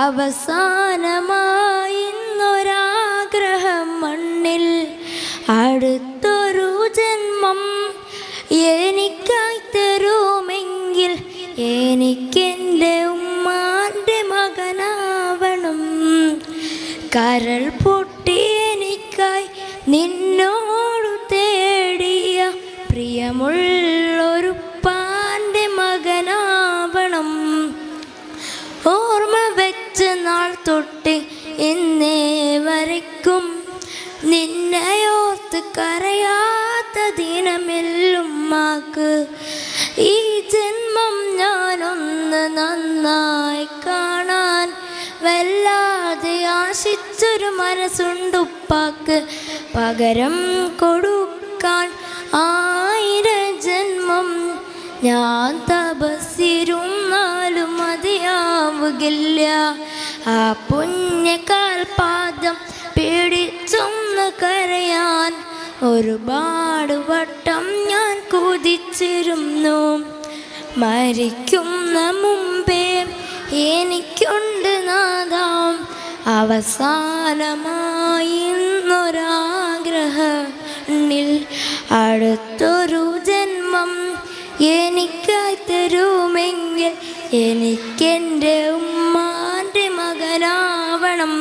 അവസാനമായിന്നൊരാഗ്രഹം മണ്ണിൽ അടുത്തൊരു ജന്മം എനിക്കായി തരുമെങ്കിൽ എനിക്കെൻ്റെ ഉമ്മാൻ്റെ മകനാവണം. കരൾ പൊട്ടി എനിക്കായി നിന്നോടു തേടിയ പ്രിയമുള്ളൊരു പാൻ്റെ മകനാവണം. ഓർമ്മ വെച്ച നാൾ തൊട്ട് ഇന്നേ വരയ്ക്കും നിന്നെയോർത്ത് കരയാത്ത ദിനമില്ലുമ്മാക്ക്. ഈ ജന്മം ഞാനൊന്ന് നന്നായി കാണാൻ വല്ലാതെ ആശിച്ചൊരു മനസ്സുണ്ടുപ്പാക്ക്. പകരം കൊടുക്കാൻ 1000 ജന്മം ഞാൻ തപസ്സിരുന്നാലും മതിയാവുകില്ല. ആ പുണ്യകാൽപാദം പിടിച്ചൊന്ന് കരയാൻ ഒരുപാട് വട്ടം ഞാൻ കൊതിച്ചിരുന്നു. മരിക്കുന്ന മുമ്പേ എനിക്കുണ്ട് നാദാം അവസാനമായിന്നൊരാഗ്രഹത്തിൽ അടുത്തൊരു ജന്മം എനിക്കായി തരുമെങ്കിൽ എനിക്കെൻ്റെ ഉമ്മാൻ്റെ മകനാവണം.